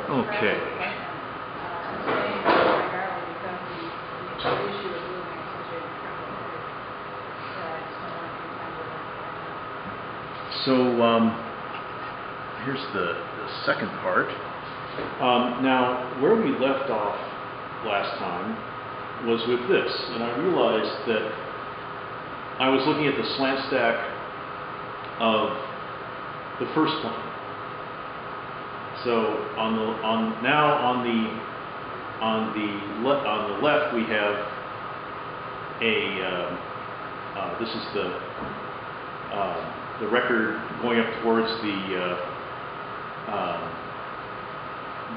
Okay. So here's the second part. Now, where we left off last time was with this, and I realized that I was looking at the slant stack of the first plane. So on the left we have a this is the record going up towards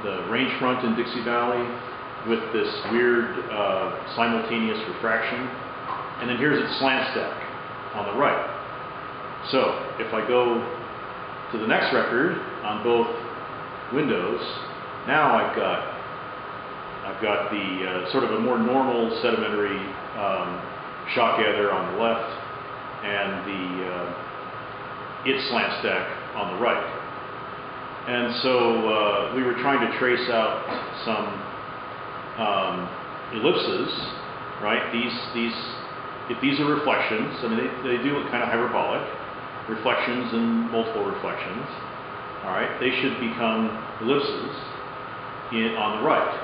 the range front in Dixie Valley with this weird simultaneous refraction, and then here's its slant stack on the right. So if I go to the next record on both windows, now I've got the sort of a more normal sedimentary shock gather on the left, and its slant stack on the right. And so we were trying to trace out some ellipses, right? If these are reflections, I mean they do look kind of hyperbolic, reflections and multiple reflections. All right, they should become ellipses on the right.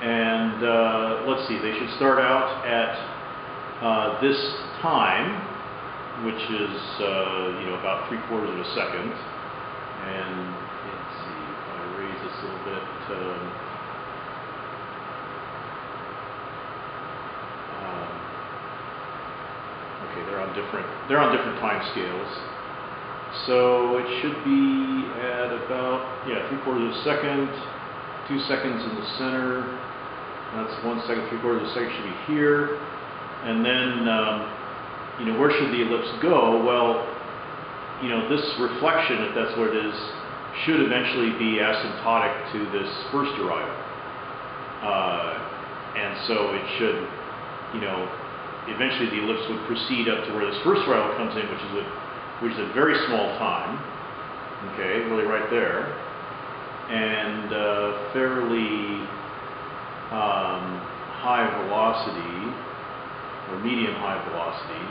And let's see, they should start out at this time, which is about 3/4 of a second. And let's see if I raise this a little bit. Okay, they're on different time scales. So it should be at about 3/4 of a second, 2 seconds in the center. That's 1 second, 3/4 of a second should be here, and then where should the ellipse go? Well, this reflection, if that's what it is, should eventually be asymptotic to this first arrival, and so it should, eventually the ellipse would proceed up to where this first arrival comes in, which is a very small time, okay, really right there, and fairly high velocity, or medium high velocity.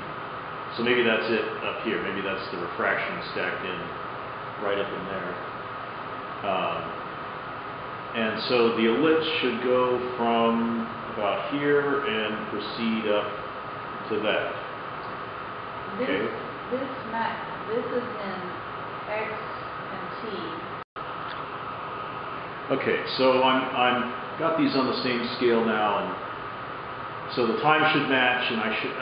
So maybe that's it up here. Maybe that's the refraction stacked in right up in there. And so the ellipse should go from about here and proceed up to that. Okay. This is in X and T. Okay, so I'm got these on the same scale now, and so the time should match, and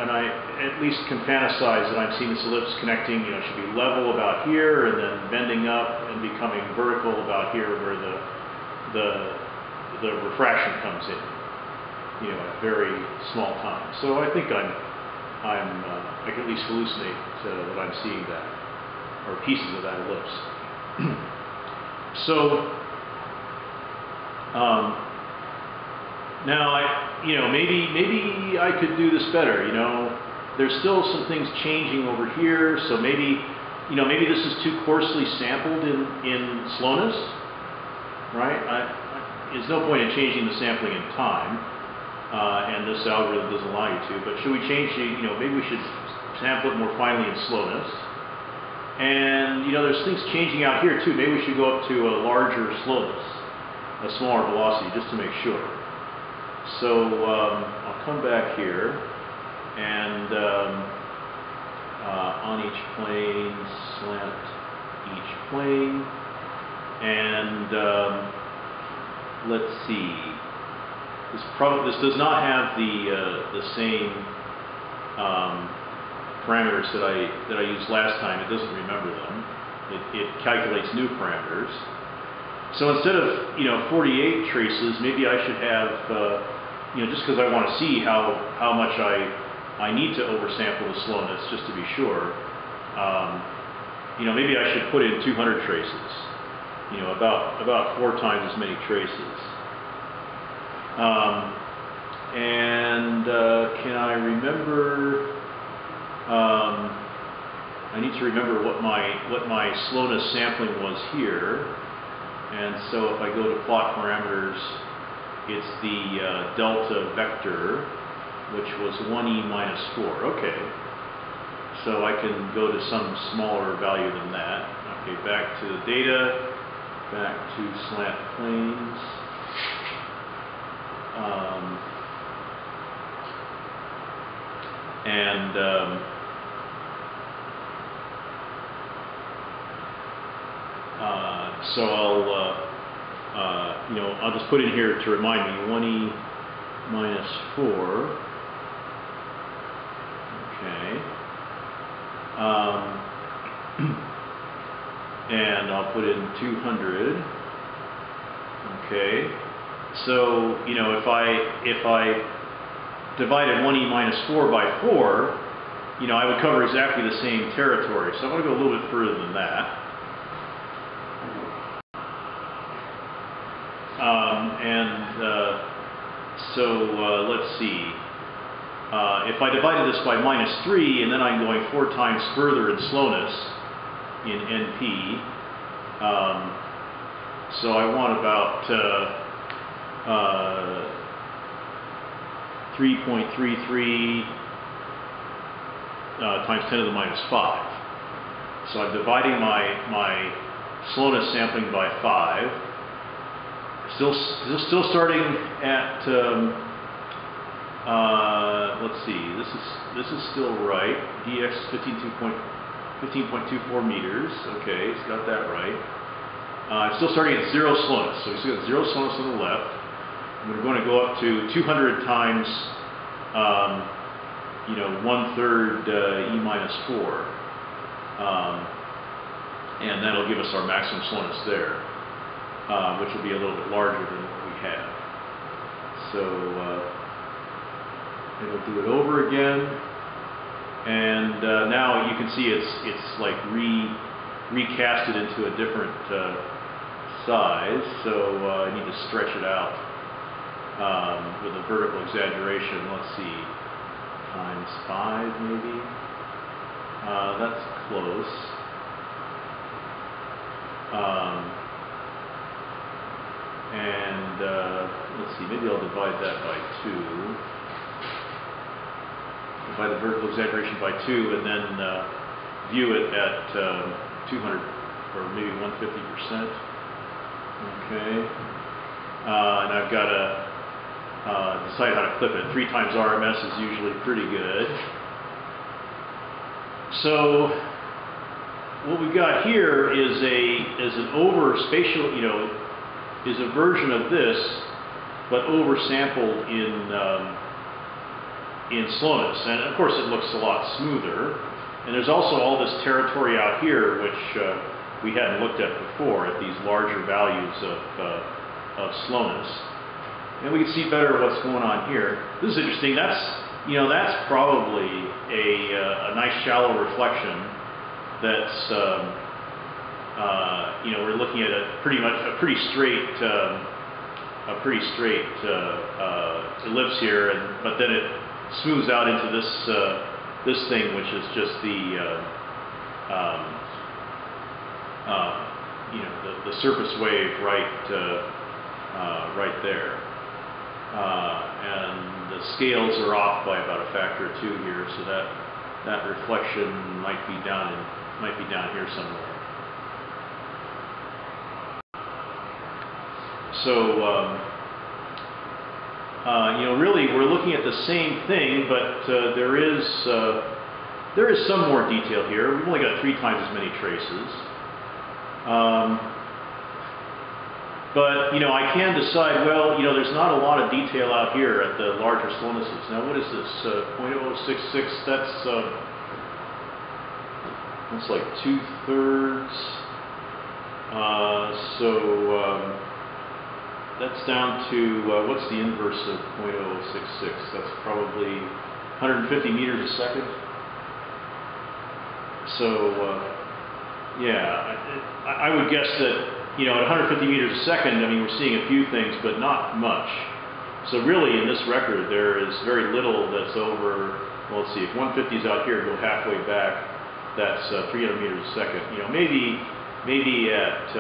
I at least can fantasize that I'm seeing this ellipse connecting. It should be level about here, and then bending up and becoming vertical about here, where the refraction comes in. At very small time. So I think I can at least hallucinate that I'm seeing that, or pieces of that ellipse. So now maybe I could do this better. There's still some things changing over here, so maybe this is too coarsely sampled in slowness, right? There's no point in changing the sampling in time. And this algorithm doesn't allow you to, but should we change maybe we should sample it more finely in slowness. And there's things changing out here too. Maybe we should go up to a larger slowness, a smaller velocity, just to make sure. So I'll come back here, and on each plane, slant each plane, and let's see. This does not have the same parameters that I used last time. It doesn't remember them. It calculates new parameters. So instead of 48 traces, maybe I should have just because I want to see how much I need to oversample the slowness, just to be sure. Maybe I should put in 200 traces. About 4 times as many traces. Can I remember? I need to remember what my slowness sampling was here. And so if I go to plot parameters, it's the delta vector, which was 1e minus 4. Okay. So I can go to some smaller value than that. Okay, back to the data, back to slant planes. So I'll just put in here to remind me 1e minus 4. Okay. And I'll put in 200. Okay. So if I divided 1e minus 4 by 4, I would cover exactly the same territory. So I'm going to go a little bit further than that. Let's see. If I divided this by minus 3, and then I'm going 4 times further in slowness in NP, so I want about 3.33 times 10 to the minus 5. So I'm dividing my slowness sampling by 5. Still starting at let's see. This is still right. dx 15.24 meters. Okay, it's got that right. I'm still starting at 0 slowness. So we still got 0 slowness on the left. And we're going to go up to 200 times 1/3 e minus 4, and that'll give us our maximum slowness there, which will be a little bit larger than what we have. So it'll do it over again, and now you can see it's like recasted into a different size. So I need to stretch it out with a vertical exaggeration. Let's see, times 5 maybe. That's close. Let's see, maybe I'll divide that by 2. Divide the vertical exaggeration by 2, and then view it at 200 or maybe 150%. Okay. And I've got to decide how to clip it. 3 times RMS is usually pretty good. So what we've got here is an over spatial, is a version of this, but oversampled in slowness. And of course it looks a lot smoother. And there's also all this territory out here which we hadn't looked at before at these larger values of slowness. And we can see better what's going on here. This is interesting. That's probably a nice shallow reflection. That's we're looking at a pretty straight ellipse here, but then it smooths out into this thing, which is just the surface wave right there. And the scales are off by about a factor of 2 here, so that reflection might be down here somewhere. So really we're looking at the same thing, but there is some more detail here. We've only got 3 times as many traces. But I can decide, well, there's not a lot of detail out here at the larger slownesses. Now, what is this? 0.066. That's like 2/3. That's down to what's the inverse of 0.066? That's probably 150 meters a second. So yeah, I would guess that at 150 meters a second, we're seeing a few things, but not much. So really, in this record, there is very little that's over. Well, let's see. If 150 is out here, go halfway back. That's 300 meters a second. Maybe at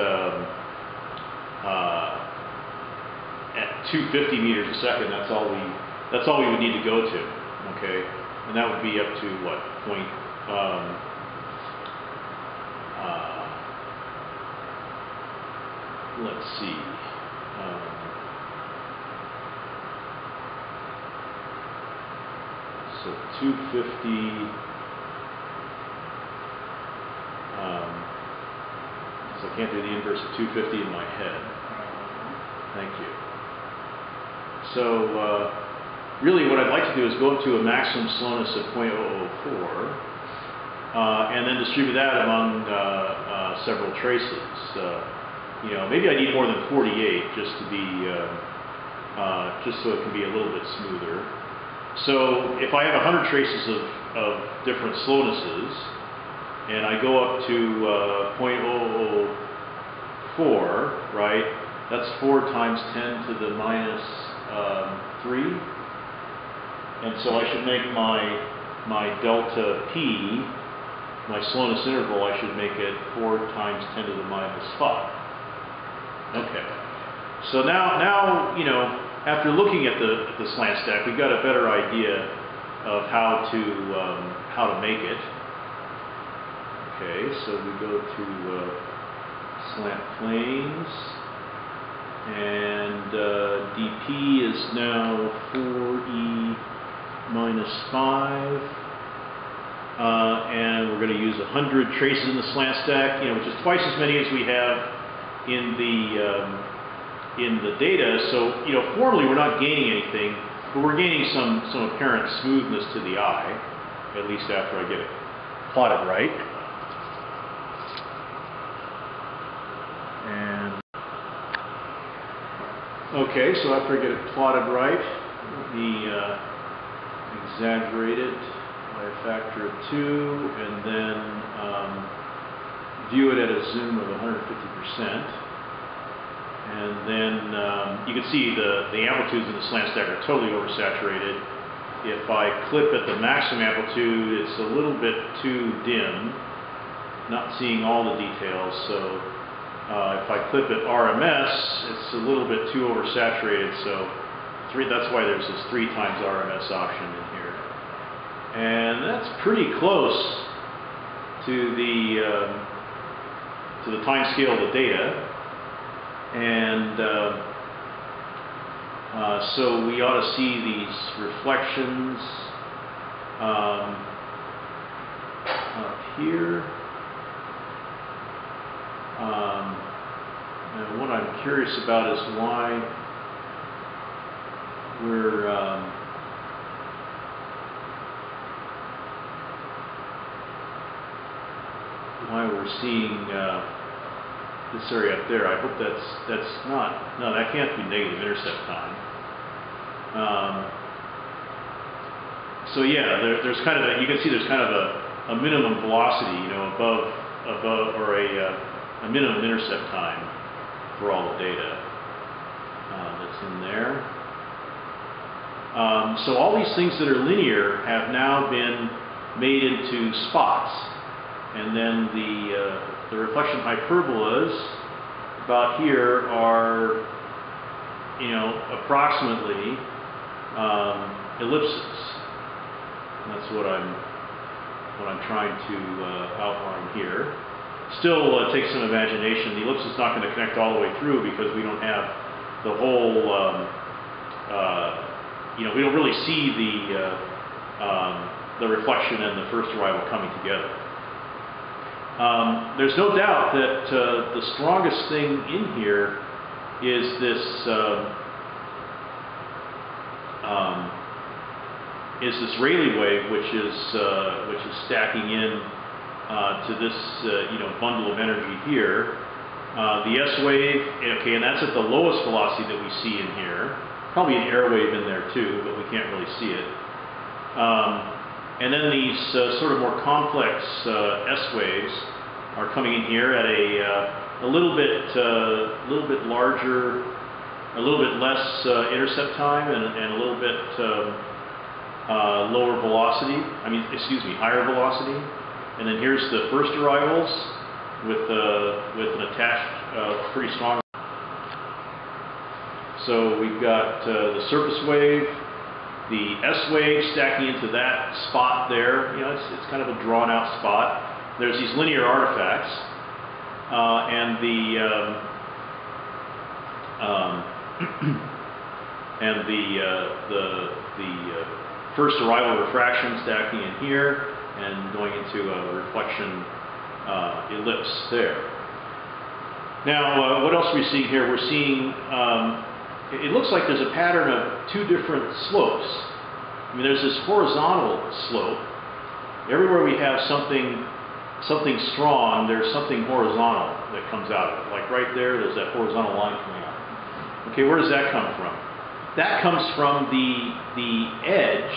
at 250 meters a second. That's all we would need to go to. Okay, and that would be up to what point? Let's see. So 250. So I can't do the inverse of 250 in my head. Thank you. So really what I'd like to do is go up to a maximum slowness of 0.004 and then distribute that among several traces. You know, maybe I need more than 48 just to be, just so it can be a little bit smoother. So if I have 100 traces of different slownesses, and I go up to 0.004, right? That's 4 times 10 to the minus 3. And so I should make my delta P, my slowness interval, I should make it 4 times 10 to the minus 5. Okay. So now you know, after looking at the slant stack, we've got a better idea of how to make it. Okay, so we go to slant planes, and dP is now 4e minus 5, and we're going to use 100 traces in the slant stack, you know, which is twice as many as we have in the data. So, you know, formally we're not gaining anything, but we're gaining some apparent smoothness to the eye, at least after I get it plotted right. And okay, so after I get it plotted right, let me exaggerate it by a factor of 2, and then view it at a zoom of 150%. And then you can see the amplitudes in the slant stack are totally oversaturated. If I clip at the maximum amplitude, it's a little bit too dim, not seeing all the details. So if I clip at RMS, it's a little bit too oversaturated. So that's why there's this 3 times RMS option in here. And that's pretty close to the time scale of the data. And so we ought to see these reflections up here. And what I'm curious about is why we're seeing this area up there. I hope that's not, no, that can't be negative intercept time. So yeah, there's kind of you can see there's kind of a minimum velocity, you know, above or a minimum intercept time for all the data that's in there. So all these things that are linear have now been made into spots, and then the reflection hyperbolas about here are, you know, approximately ellipses. And that's what I'm trying to outline here. Still takes some imagination. The ellipse is not going to connect all the way through because we don't have the whole, you know, we don't really see the reflection and the first arrival coming together. There's no doubt that the strongest thing in here is this Rayleigh wave, which is stacking in to this you know, bundle of energy here. The S wave, okay, and that's at the lowest velocity that we see in here. Probably an air wave in there too, but we can't really see it. And then these sort of more complex S waves are coming in here at a little bit larger, a little bit less intercept time, and a little bit lower velocity. I mean, excuse me, higher velocity. And then here's the first arrivals with an attached pretty strong. So we've got the surface wave, the S wave stacking into that spot there. You know, it's kind of a drawn out spot. There's these linear artifacts, and the first arrival refraction stacking in here and going into a reflection ellipse there. Now, what else are we seeing here? We're seeing, it looks like there's a pattern of two different slopes. I mean, there's this horizontal slope. Everywhere we have something strong, there's something horizontal that comes out of it. Like right there's that horizontal line coming out. Okay, where does that come from? That comes from the edge,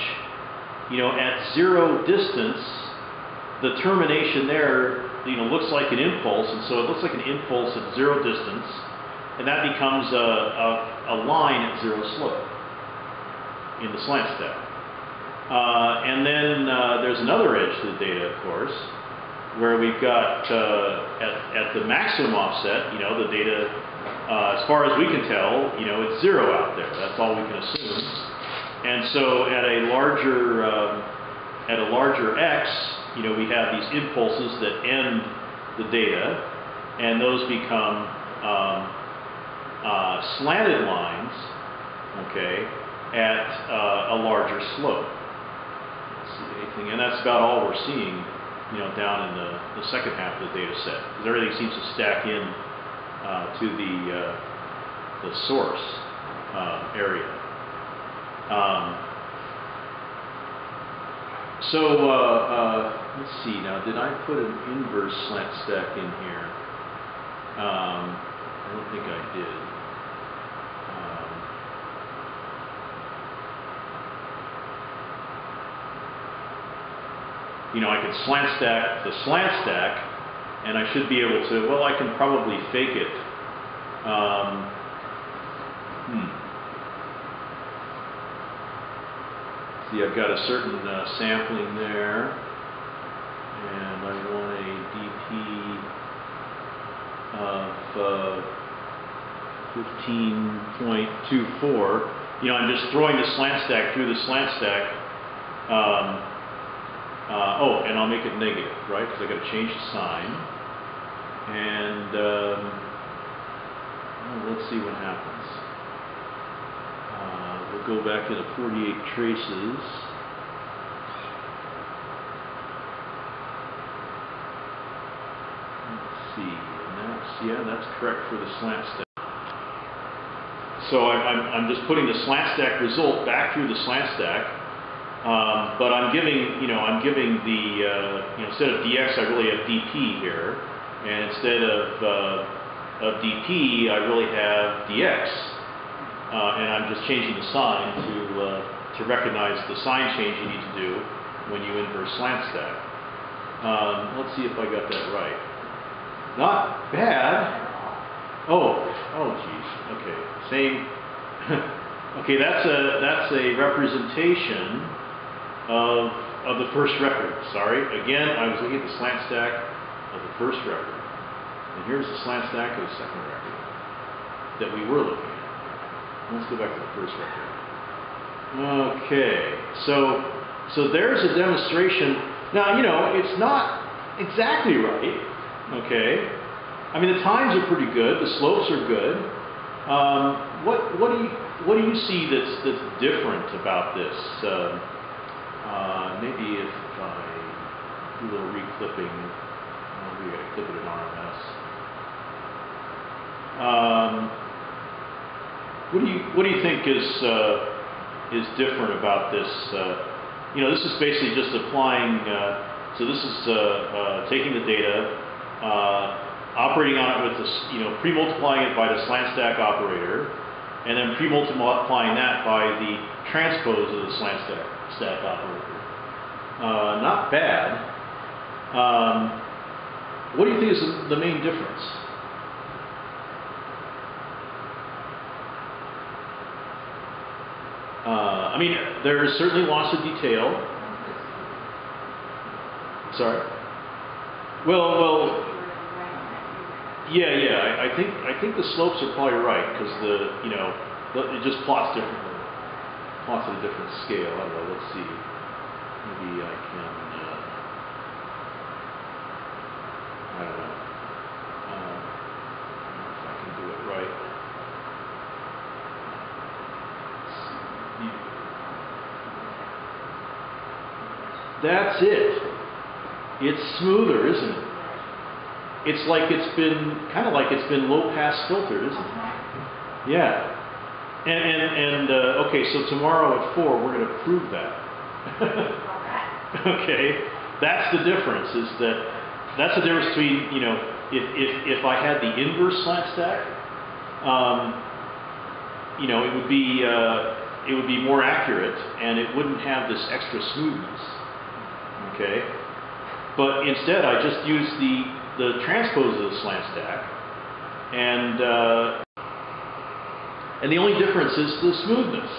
you know, at zero distance. The termination there, you know, looks like an impulse, and so it looks like an impulse at zero distance, and that becomes a line at zero slope in the slant stack. And then there's another edge to the data, of course, where we've got at the maximum offset, you know, the data, as far as we can tell, you know, it's zero out there. That's all we can assume. And so at a larger x, you know, we have these impulses that end the data, and those become slanted lines, okay, at a larger slope. Let's see anything, and that's about all we're seeing, you know, down in the second half of the data set, because everything seems to stack in to the source area. Let's see now, did I put an inverse slant stack in here? I don't think I did. You know, I could slant stack the slant stack, and I should be able to, well, I can probably fake it. See, I've got a certain sampling there, and I want a DP of 15.24. You know, I'm just throwing the slant stack through the slant stack. Oh, and I'll make it negative, right? Because I've got to change the sign. And well, let's see what happens. We'll go back into 48 traces. Let's see, and that's correct for the slant stack. So I'm just putting the slant stack result back through the slant stack, but I'm giving the instead of dx I really have dp here, and instead of dp I really have dx. And I'm just changing the sign to recognize the sign change you need to do when you inverse slant stack. Let's see if I got that right. Not bad. Oh geez. Okay, same. Okay, that's a representation of the first record. Sorry. Again, I was looking at the slant stack of the first record, and here's the slant stack of the second record that we were looking at. Let's go back to the first record. Okay, so there's a demonstration. Now, you know, it's not exactly right. Okay, I mean the times are pretty good. The slopes are good. What do you see that's different about this? Maybe if I do a little reclipping, maybe I gotta clip it in RMS. What do you think is different about this? You know, this is basically just applying. So this is taking the data, operating on it with this, you know, pre-multiplying it by the slant stack operator, and then pre-multiplying that by the transpose of the slant stack operator. Not bad. What do you think is the main difference? I mean, there is certainly lots of detail. Sorry. Well. Yeah. I think the slopes are probably right because But it just plots differently. Plots at a different scale. I don't know. Let's see. Maybe I can. I don't know. I don't know if I can do it right. That's it. It's smoother, isn't it? It's like it's been kind of like it's been low pass filtered, isn't it? Yeah. And okay, so tomorrow at 4 we're going to prove that. Okay, that's the difference. That's the difference between, you know, if I had the inverse slant stack, you know, it would be more accurate and it wouldn't have this extra smoothness. Okay, but instead I just use the transpose of the slant stack, and the only difference is the smoothness.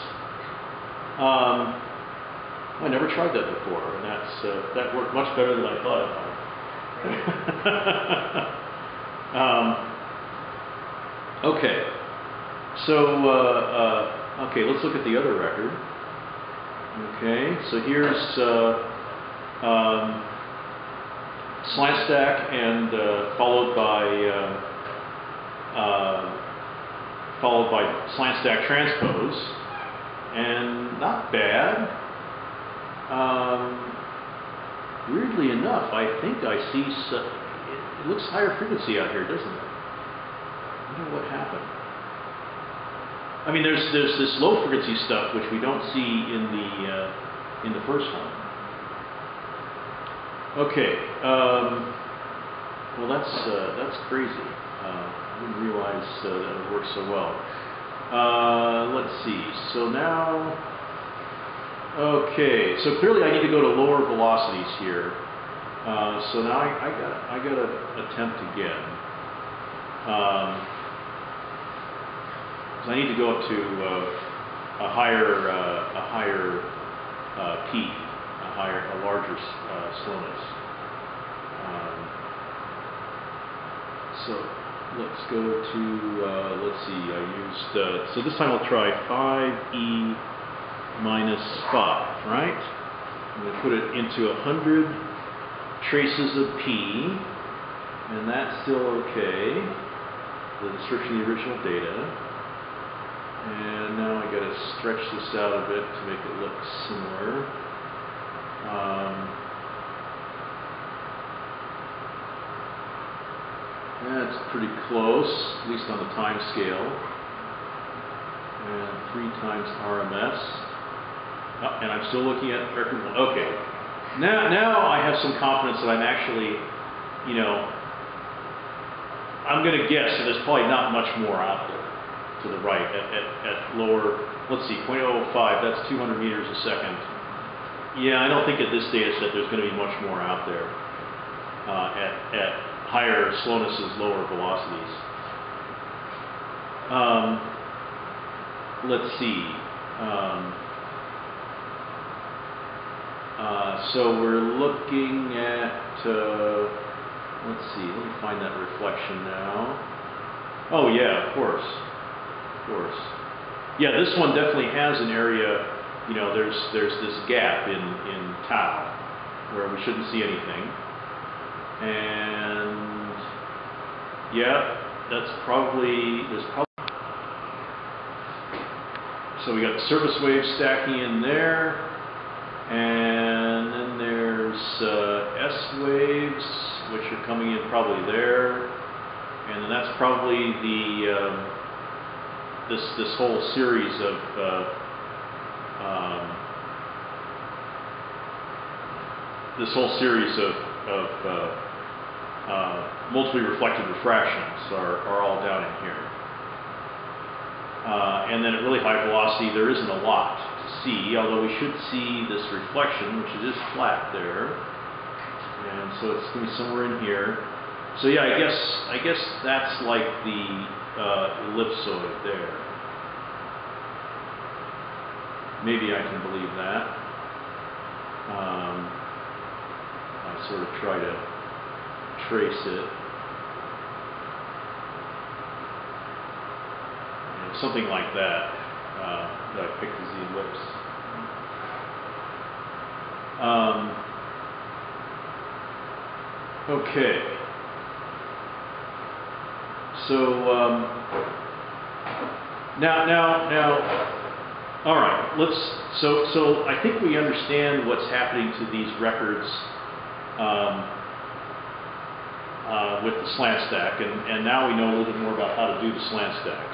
I never tried that before, and that worked much better than I thought it might. Okay, so okay, let's look at the other record. Okay, so here's slant stack and followed by slant stack transpose, and not bad. Weirdly enough, I think I see it looks higher frequency out here, doesn't it? I don't know what happened. I mean, there's this low frequency stuff which we don't see in the first one. Okay, well that's crazy. I didn't realize that it worked so well. Let's see. So now, okay. So clearly I need to go to lower velocities here. So now I gotta attempt again. So I need to go up to a higher peak. A larger slowness. So let's go to, let's see, I used, so this time I'll try 5e minus 5, right? I'm going to put it into 100 traces of p, and that's still okay, the description of the original data. And now I got to stretch this out a bit to make it look similar. That's pretty close, at least on the time scale. And 3 times RMS. Oh, and I'm still looking at record 1. Okay. Now I have some confidence that I'm actually, you know, I'm going to guess that there's probably not much more out there to the right at lower, let's see, 0.05, that's 200 meters a second. Yeah, I don't think at this data set there's going to be much more out there at higher slownesses, lower velocities. Let's see. So we're looking at, let's see, let me find that reflection now. Oh yeah, of course. Yeah, this one definitely has an area, you know, there's this gap in tau where we shouldn't see anything. And yeah, there's probably, so we got the surface wave stacking in there, and then there's S waves which are coming in probably there, and then that's probably the this whole series of multiply reflected refractions are all down in here. And then at really high velocity, there isn't a lot to see, although we should see this reflection, which it is flat there. And so it's going to be somewhere in here. So yeah, I guess that's like the ellipsoid there. Maybe I can believe that. I sort of try to trace it. And something like that. That I picked as the ellipse. Okay. So now, all right. So I think we understand what's happening to these records with the slant stack, and now we know a little bit more about how to do the slant stack.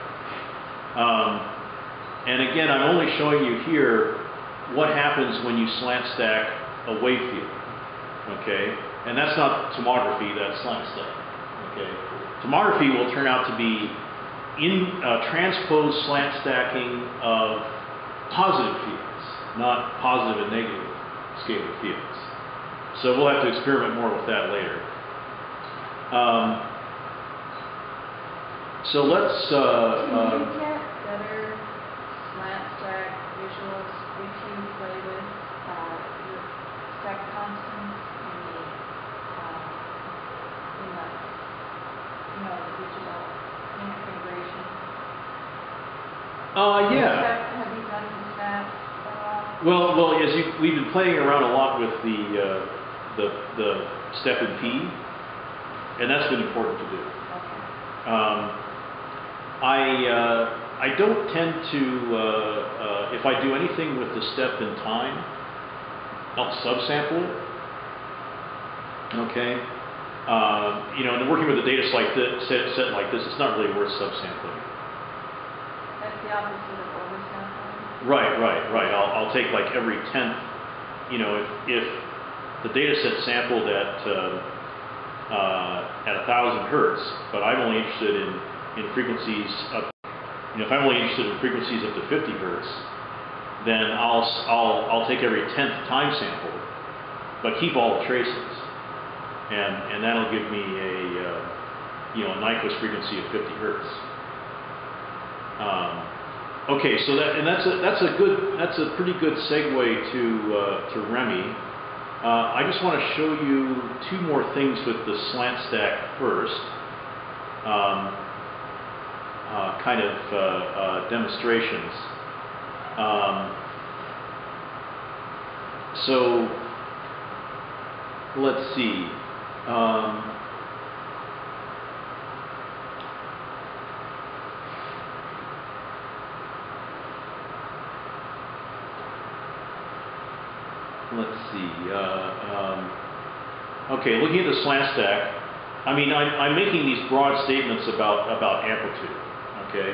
And again, I'm only showing you here what happens when you slant stack a wave field. Okay, and that's not tomography, that's slant stack. Okay, tomography will turn out to be transposed slant stacking of positive fields, not positive and negative scalar fields. So we'll have to experiment more with that later. So let's. Can you get better slant stack visuals if you play with your stack constants in the digital integration? Yeah. Have you done that at all? Well, we've been playing around a lot with the step in P, and that's been important to do. Okay. I don't tend to, if I do anything with the step in time, I'll subsample it. Okay. And working with a data set like this, it's not really worth subsampling. That's the opposite of oversampling. Right. I'll take like every 10th. If the data set sampled at 1,000 hertz, but I'm only interested in frequencies up. If I'm only interested in frequencies up to 50 hertz, then I'll take every 10th time sample, but keep all the traces, and that'll give me a Nyquist frequency of 50 hertz. Okay, so that's a pretty good segue to ReMi. I just want to show you two more things with the slant stack first. Kind of demonstrations. So let's see. Okay, looking at the slant stack, I'm making these broad statements about amplitude. Okay,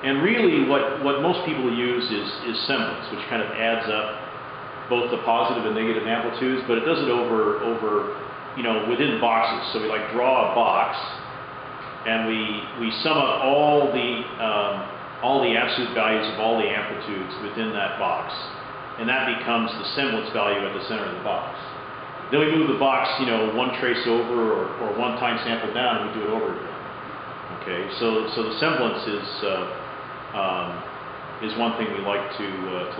and really what most people use is semblance, which kind of adds up both the positive and negative amplitudes, but it does it over within boxes. So we draw a box, and we sum up all the absolute values of all the amplitudes within that box, and that becomes the semblance value at the center of the box. Then we move the box, one trace over or one time sample down, and we do it over again. Okay, so the semblance is one thing we like to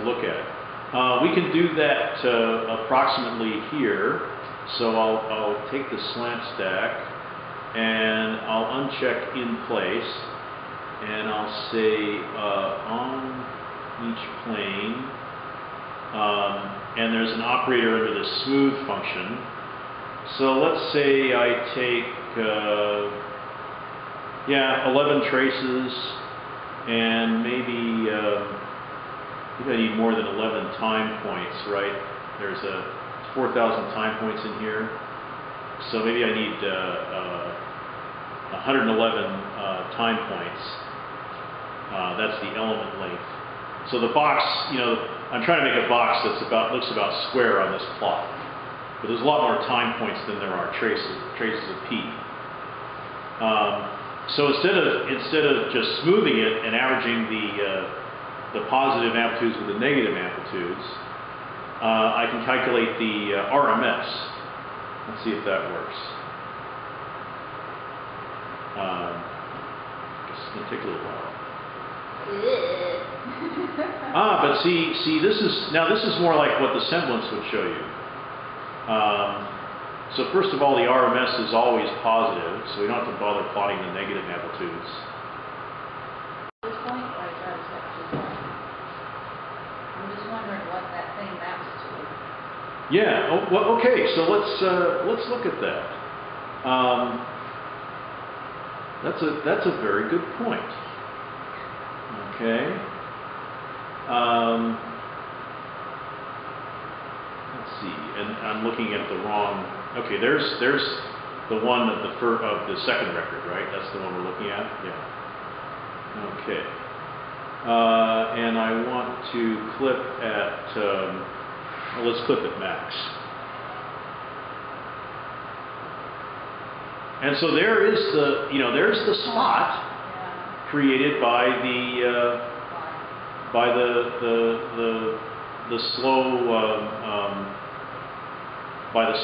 look at. We can do that approximately here. So I'll take the slant stack and I'll uncheck in place, and I'll say on each plane, and there's an operator under the smooth function. So let's say I take 11 traces, and maybe I need more than 11 time points, right? There's 4,000 time points in here, so maybe I need 111 time points. That's the element length. So the box, I'm trying to make a box that looks about square on this plot, but there's a lot more time points than there are traces of P. So instead of just smoothing it and averaging the positive amplitudes with the negative amplitudes, I can calculate the RMS. Let's see if that works. Guess it's going to take a little while. But see, this is more like what the semblance would show you. So first of all, the RMS is always positive, so we don't have to bother plotting the negative amplitudes. This point, or is Yeah. Oh, well, okay. So let's look at that. That's a very good point. Okay. Let's see. And I'm looking at the wrong. Okay. There's the one of the second record, right? That's the one we're looking at. Yeah. Okay. And I want to clip at. Well, let's clip at max. And so there is there's the spot created by the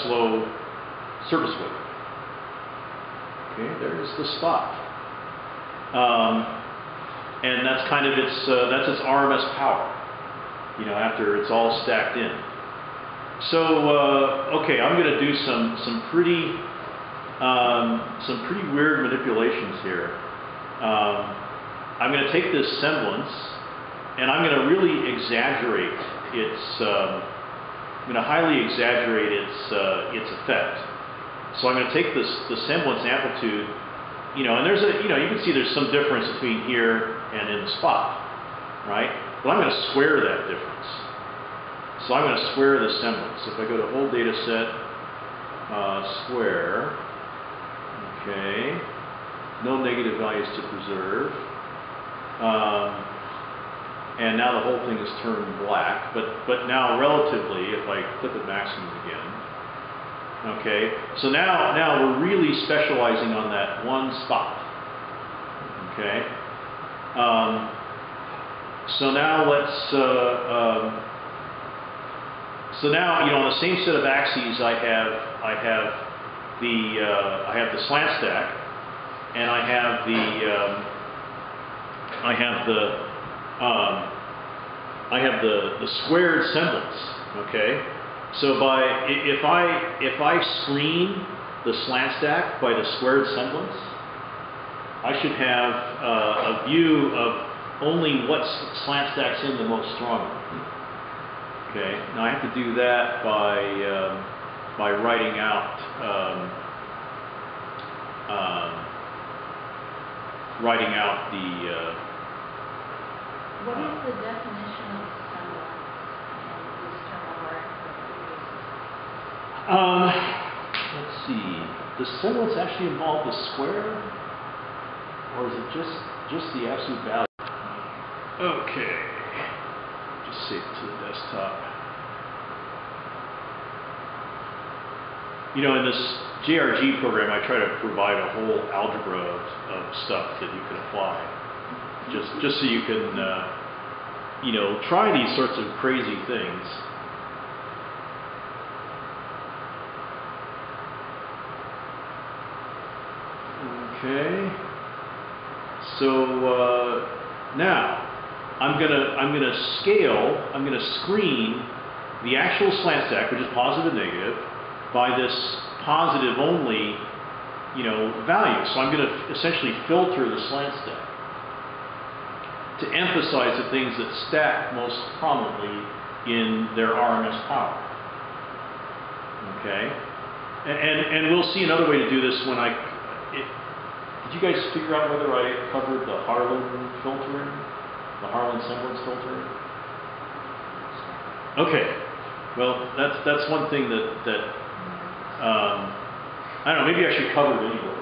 slow surface wave. Okay, there's the spot, and that's kind of its RMS power. After it's all stacked in. So okay, I'm going to do some pretty weird manipulations here. I'm going to take this semblance, and I'm going to really exaggerate its. I'm going to highly exaggerate its effect. So I'm going to take the semblance amplitude, and there's you can see there's some difference between here and in the spot, right? But I'm going to square that difference. So I'm going to square the semblance. If I go to whole data set, square, okay, no negative values to preserve, and now the whole thing is turned black. But now relatively, if I clip at maximum again, okay, so now we're really specializing on that one spot, okay. So now let's. So now on the same set of axes I have the slant stack, and I have the squared semblance. Okay. So if I screen the slant stack by the squared semblance, I should have a view of only what slant stacks in the most strongly. Okay, now I have to do that by writing out the. What is the definition of semblance in this terminology? Let's see. Does semblance actually involve the square, or is it just the absolute value? Okay. Just save it to the desktop. In this JRG program, I try to provide a whole algebra of stuff that you can apply, just so you can, try these sorts of crazy things. Okay. So now. I'm gonna scale. I'm gonna screen the actual slant stack, which is positive and negative, by this positive only, value. So I'm gonna essentially filter the slant stack to emphasize the things that stack most prominently in their RMS power. Okay, and we'll see another way to do this when did you guys figure out whether I covered the Harlan filtering? The Harlan semblance filter. Okay, well that's one thing that I don't know. Maybe I should cover it anyway.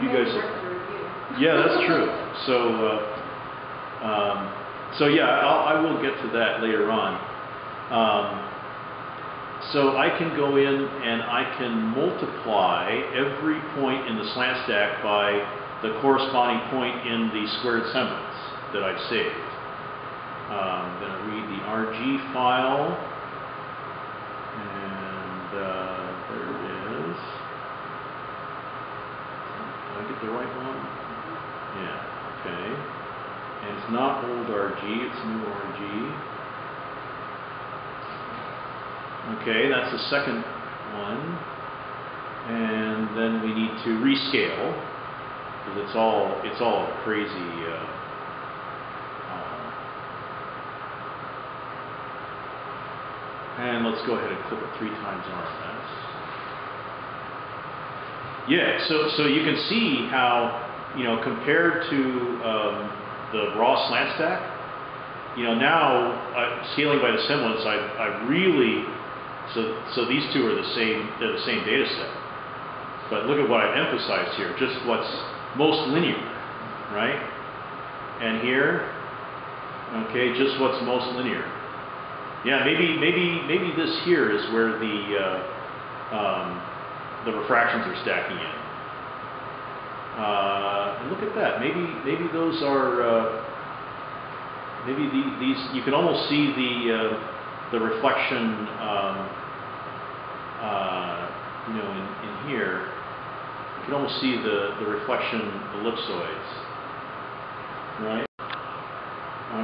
You guys, yeah, that's true. So yeah, I will get to that later on. So I can go in and I can multiply every point in the slant stack by the corresponding point in the squared semblance that I've saved. I'm going to read the RG file, and there it is. Did I get the right one? Yeah, okay. And it's not old RG, it's new RG. Okay, that's the second one. And then we need to rescale, because it's all crazy. And let's go ahead and clip it 3 times RMS. Yeah, so you can see how, compared to the raw slant stack, now scaling by the semblance, I really, so these two are they're the same data set. But look at what I've emphasized here, just what's most linear, right? And here, okay, just what's most linear. Yeah, maybe this here is where the refractions are stacking in. And look at that. Maybe those are maybe these. You can almost see the reflection. In here, you can almost see the reflection ellipsoids, right?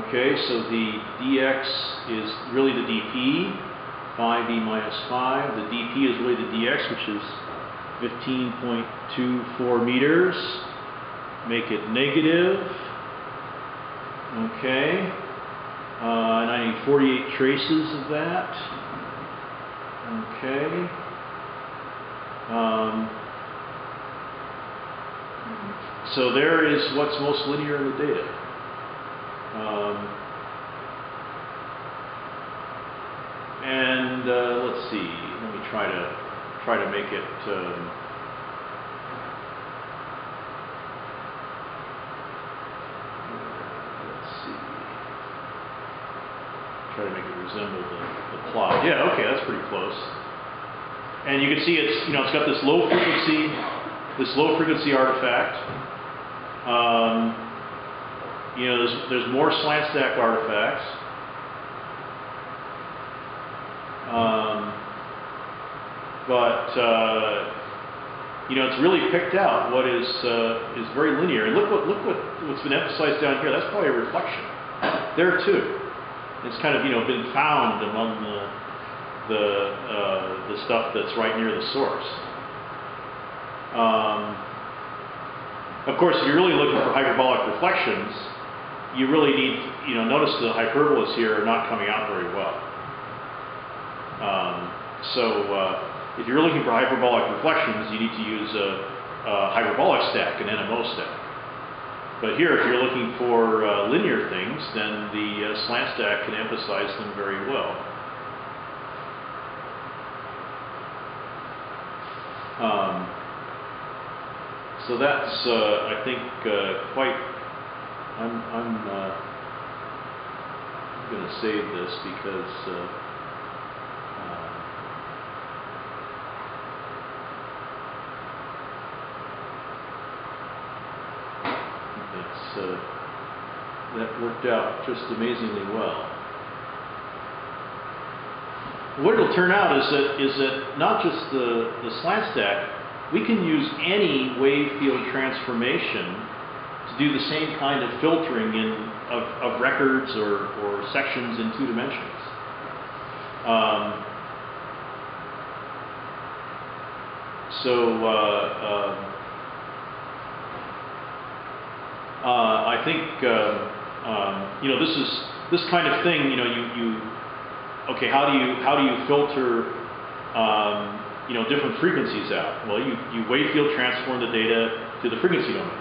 Okay, so the dx is really the dp, 5e minus 5. The dp is really the dx, which is 15.24 meters. Make it negative. Okay. And I need 48 traces of that. Okay. So there is what's most linear in the data. Let's see. Let me try to make it. Let's see. Try to make it resemble the plot. Yeah. Okay, that's pretty close. And you can see it's it's got this low frequency artifact. There's more slant stack artifacts. It's really picked out what is very linear. And look what's been emphasized down here. That's probably a reflection there too. It's kind of been found among the stuff that's right near the source. Of course, if you're really looking for hyperbolic reflections, you really need, notice the hyperbolas here are not coming out very well. If you're looking for hyperbolic reflections, you need to use a hyperbolic stack, an NMO stack. But here, if you're looking for linear things, then the slant stack can emphasize them very well. So that's, I think, quite. I'm going to save this because that worked out just amazingly well. What it'll turn out is that not just the slant stack, we can use any wave field transformation to do the same kind of filtering of records or sections in 2 dimensions. I think this kind of thing. Okay, how do you filter different frequencies out? Well, you wave field transform the data to the frequency domain,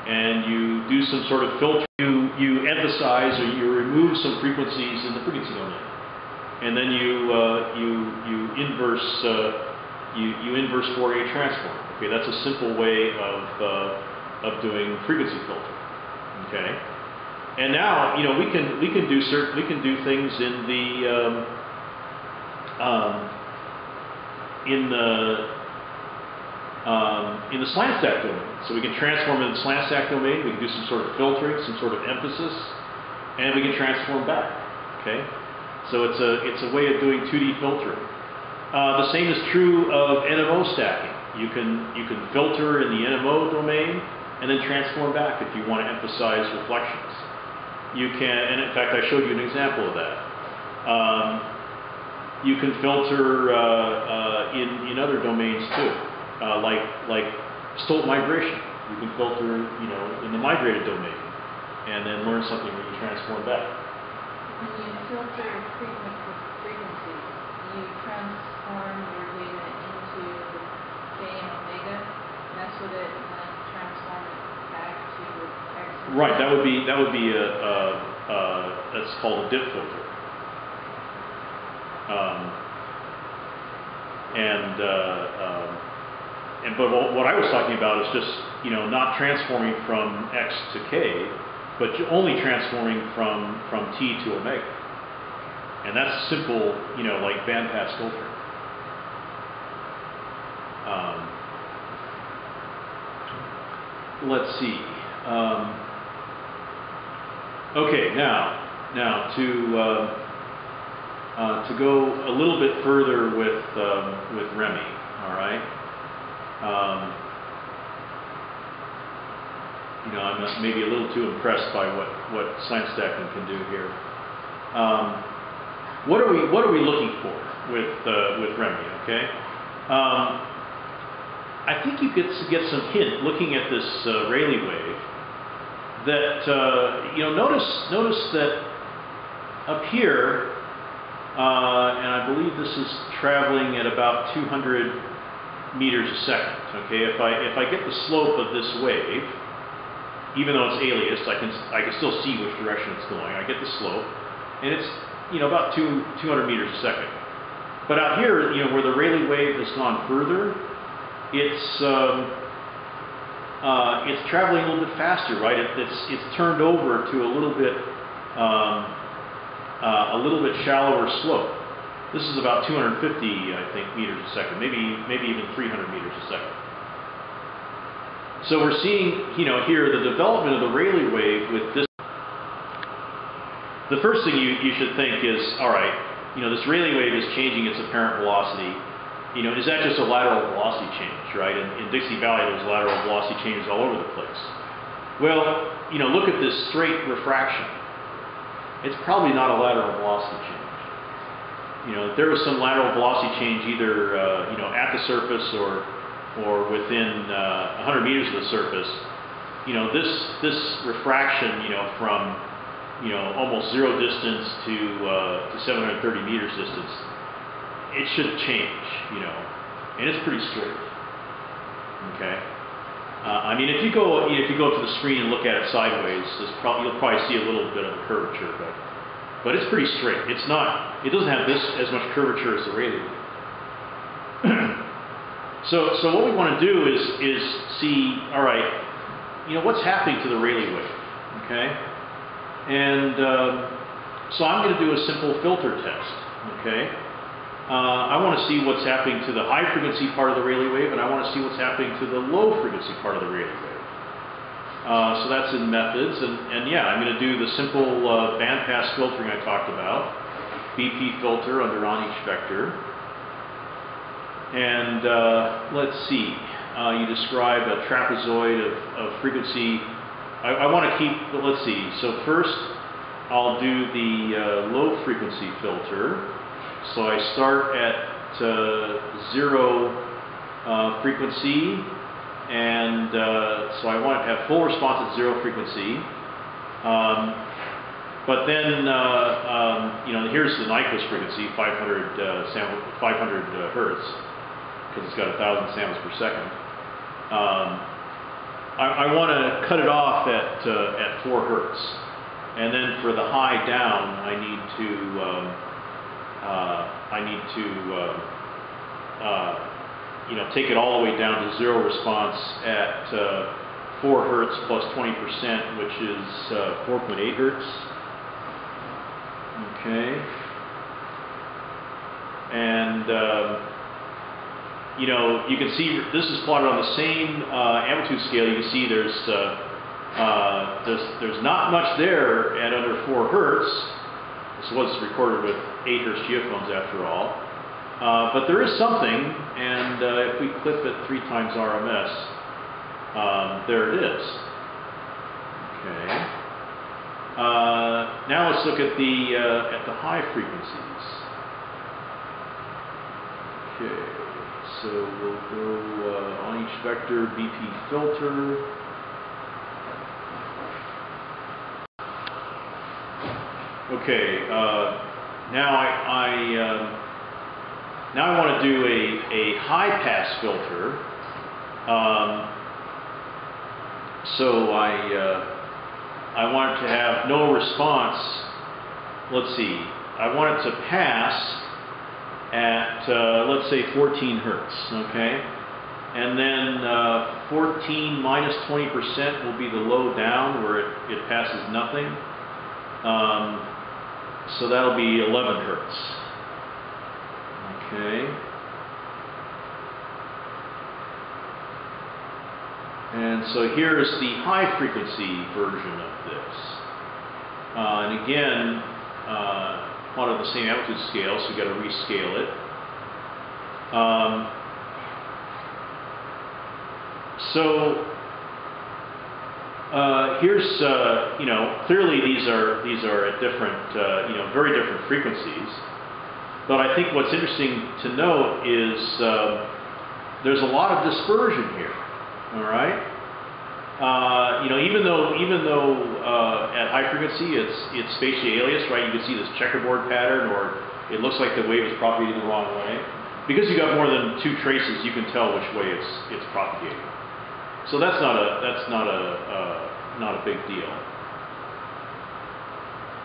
and you do some sort of filter. You emphasize or you remove some frequencies in the frequency domain, and then you inverse Fourier transform. Okay, that's a simple way of doing frequency filtering. Okay, and now we can do things in the slant stack domain. So we can transform in the slant stack domain. We can do some sort of filtering, some sort of emphasis, and we can transform back. Okay, so it's a way of doing 2D filtering. The same is true of NMO stacking. You can filter in the NMO domain and then transform back if you want to emphasize reflections. You can, and in fact, I showed you an example of that. You can filter in other domains too, like stolt migration. You can filter, in the migrated domain, and then learn something when you transform back. When you filter frequencies, you transform your data into K and omega, and that's what it, and then transform it back to X. Right. That would be that's called a dip filter. But what I was talking about is just, you know, not transforming from X to K, but only transforming from T to omega. And that's simple, you know, like bandpass filtering. Let's see. Okay, now to go a little bit further with ReMi, all right. You know, I'm maybe a little too impressed by what slant stacking can do here. What are we looking for with ReMi? Okay. I think you get some hint looking at this Rayleigh wave that you know, notice that up here, and I believe this is traveling at about 200 meters a second. Okay, if I get the slope of this wave, even though it's aliased, I can still see which direction it's going. I get the slope, and it's, you know, about 200 meters a second. But out here, you know, where the Rayleigh wave has gone further, it's traveling a little bit faster, right? It's turned over to a little bit shallower slope. This is about 250, I think, meters a second, maybe even 300 meters a second. So we're seeing, you know, here the development of the Rayleigh wave with this. The first thing you should think is, all right, you know, this Rayleigh wave is changing its apparent velocity. You know, is that just a lateral velocity change, right? In Dixie Valley, there's lateral velocity changes all over the place. Well, you know, look at this straight refraction. It's probably not a lateral velocity change. You know, if there was some lateral velocity change either, you know, at the surface or within 100 meters of the surface, you know, this refraction, you know, from, you know, almost zero distance to 730 meters distance, it should change, you know, and it's pretty straight. Okay, I mean, if you go up to the screen and look at it sideways, you'll probably see a little bit of a curvature, but it's pretty straight. It doesn't have as much curvature as the Rayleigh wave. So what we want to do is see, all right, you know, what's happening to the Rayleigh wave, okay? And so I'm going to do a simple filter test, okay? I want to see what's happening to the high frequency part of the Rayleigh wave, and I want to see what's happening to the low frequency part of the Rayleigh wave. So that's in methods, and yeah, I'm going to do the simple bandpass filtering I talked about, BP filter under on each vector. And let's see, you describe a trapezoid of frequency. I want to keep, let's see, so first I'll do the low frequency filter. So I start at 0 frequency, and so I want to have full response at 0 frequency. But then, you know, here's the Nyquist frequency, 500 hertz, because it's got 1,000 samples per second. I want to cut it off at 4 hertz, and then for the high down, I need to you know, take it all the way down to 0 response at 4 hertz plus 20%, which is 4.8 hertz. Okay. And you know, you can see this is plotted on the same amplitude scale. You can see there's not much there at under 4 hertz. This was recorded with 8 hertz geophones after all. But there is something, and if we clip it 3 times RMS, there it is. Okay. Now let's look at the high frequencies. Okay, so we'll go on each vector BP filter. Okay, now I want to do a high pass filter. So I want it to have no response. Let's see. I want it to pass at let's say 14 hertz. Okay, and then 14 minus 20% will be the low down where it passes nothing. So that'll be 11 hertz. Okay. And so here is the high frequency version of this. And again, wanted the same amplitude scale, so you got to rescale it. Here's clearly these are at different very different frequencies. But I think what's interesting to note is there's a lot of dispersion here. All right. Even though at high frequency it's spatially alias, right? You can see this checkerboard pattern, or it looks like the wave is propagating the wrong way. Because you got more than 2 traces, you can tell which way it's propagating. So that's not a big deal.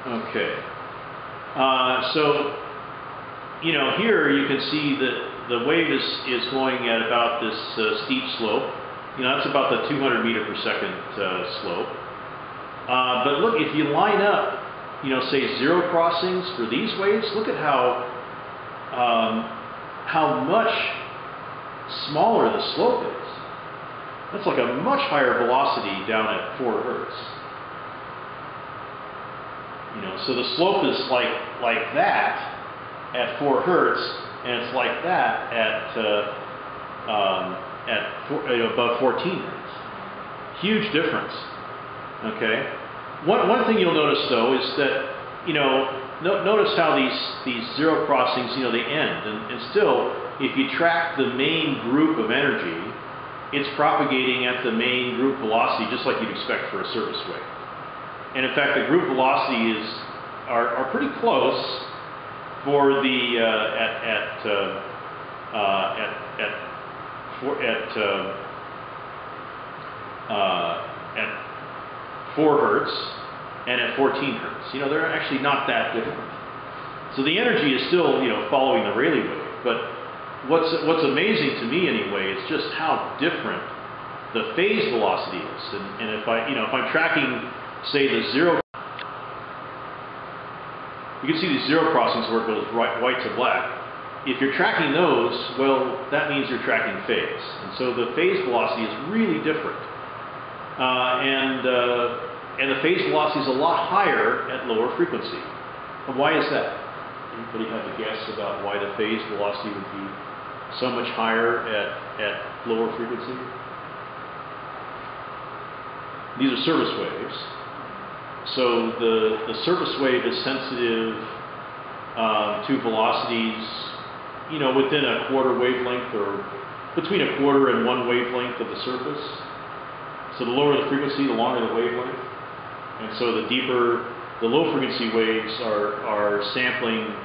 Okay. So here you can see that the wave is going at about this steep slope. That's about the 200 meter per second slope. But look, if you line up, say 0 crossings for these waves, look at how much smaller the slope is. That's like a much higher velocity down at 4 hertz. So the slope is like that at 4 hertz, and it's like that at above 14 hertz. Huge difference. Okay. One thing you'll notice though is that notice how these 0 crossings they end, and still if you track the main group of energy, it's propagating at the main group velocity just like you'd expect for a surface wave. And in fact, the group velocities are pretty close for the at 4 hertz and at 14 hertz. They're actually not that different. So the energy is still following the Rayleigh wave. But what's amazing to me anyway is just how different the phase velocity is. And if I'm tracking, say, the 0, you can see these 0 crossings where it goes white to black. If you're tracking those, well, that means you're tracking phase. And so the phase velocity is really different. And the phase velocity is a lot higher at lower frequency. And why is that? Anybody have a guess about why the phase velocity would be so much higher at lower frequency? These are surface waves. So the surface wave is sensitive to velocities, within a quarter wavelength or between a quarter and 1 wavelength of the surface. So the lower the frequency, the longer the wavelength. And so the deeper, the low frequency waves are sampling,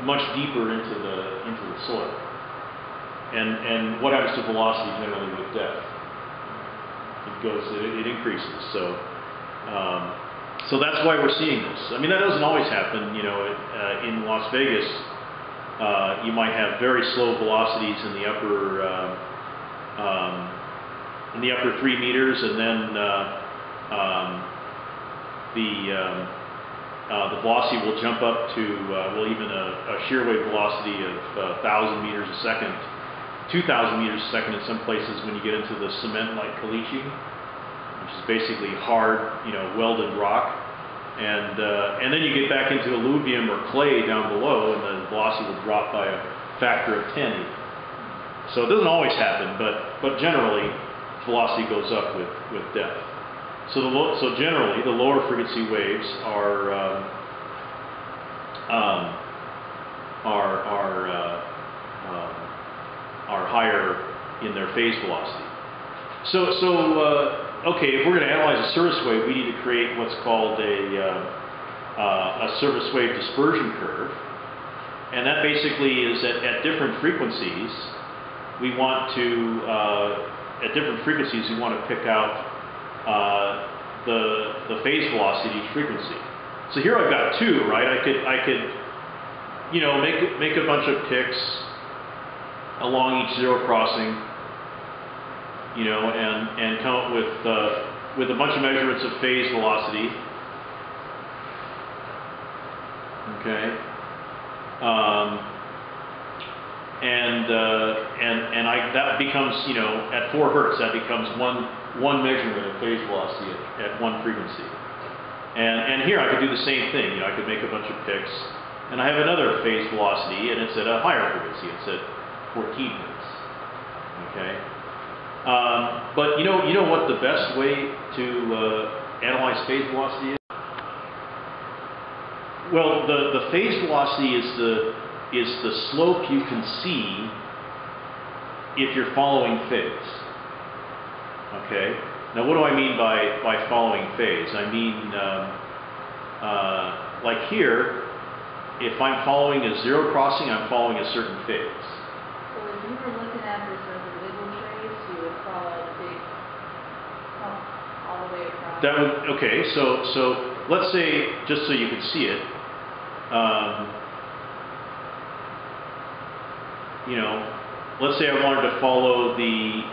much deeper into the soil. And what happens to velocity generally with depth? It increases. So that's why we're seeing this. I mean, that doesn't always happen. In Las Vegas, you might have very slow velocities in the upper 3 meters, and then the velocity will jump up to even a shear wave velocity of 1,000 meters a second, 2,000 meters a second in some places when you get into the cement like caliche, which is basically hard, welded rock. And then you get back into alluvium or clay down below, and the velocity will drop by a factor of 10 even. So it doesn't always happen, but generally velocity goes up with depth. So generally the lower frequency waves are higher in their phase velocity. Okay, if we're going to analyze a surface wave, we need to create what's called a a surface wave dispersion curve. And that basically is at different frequencies, we want to, pick out the phase velocity at each frequency. So here I've got two, right? I could make a bunch of picks along each zero crossing, and come up with a bunch of measurements of phase velocity. Okay. That becomes, at 4 hertz, that becomes one measurement of phase velocity at one frequency. And here I could do the same thing. I could make a bunch of picks, and I have another phase velocity, and it's at a higher frequency. It's at 14 hertz. Okay. But you know what the best way to analyze phase velocity is? Well, the phase velocity is the slope you can see if you're following phase. Okay. Now, what do I mean by following phase? I mean, like here, if I'm following a zero crossing, I'm following a certain phase. So if you were looking at this as a wiggle trace, you would follow a big hump all the way across. That would, okay. So let's say, just so you can see it, let's say I wanted to follow the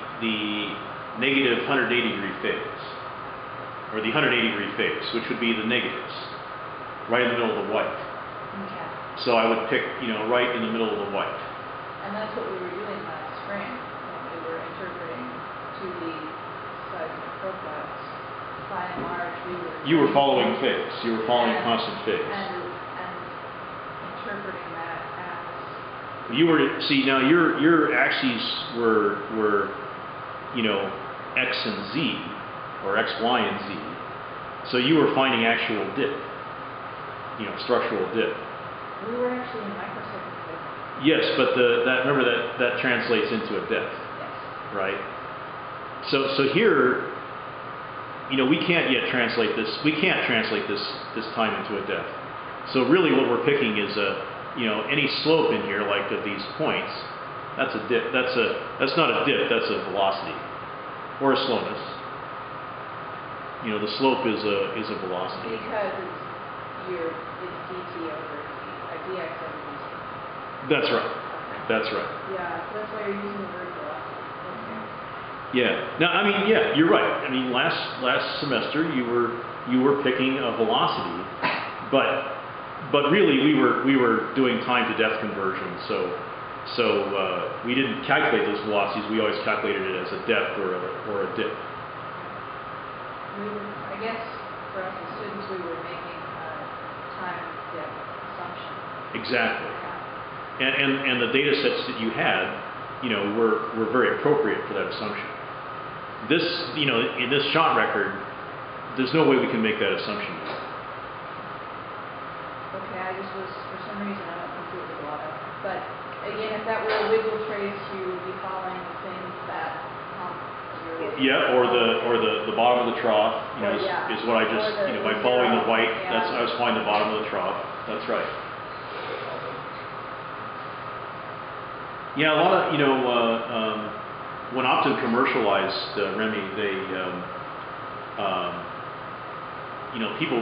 negative 180 degree phase, or the 180 degree phase, which would be the negatives, right in the middle of the white. Okay. So I would pick, right in the middle of the white. And that's what we were doing last spring when we were interpreting 2D seismic profiles. By and large, You were following phase. You were following constant phase. And interpreting that as. You were, see, now your axes were X and Z, or X, Y, and Z. So you were finding actual dip, structural dip. We were actually in microsecond dip. Yes, but remember that translates into a depth. Yes. Right? So here, we can't yet translate this. We can't translate this time into a depth. So really, what we're picking is any slope in here, like of these points. That's a dip. That's not a dip. That's a velocity or a slowness. The slope is a velocity. Because it's dt over dx over dt. That's right. Okay. That's right. Yeah, that's why you're using the word velocity. Okay. Yeah. Now, yeah, you're right. Last semester you were picking a velocity, but really we were doing time to depth conversion. So we didn't calculate those velocities. We always calculated it as a depth or a dip. I guess for us as students, we were making a time depth assumption. Exactly. Yeah. And the data sets that you had, were very appropriate for that assumption. This, in this shot record, there's no way we can make that assumption. Okay, I just was, for some reason, I don't confuse a lot of. But again, if that were a wiggle trace, you would be following the same fat hump. Yeah, or the bottom of the trough, is what I just, by following the white, yeah. I was following the bottom of the trough. That's right. Yeah, a lot of, when Optim commercialized ReMi, they, people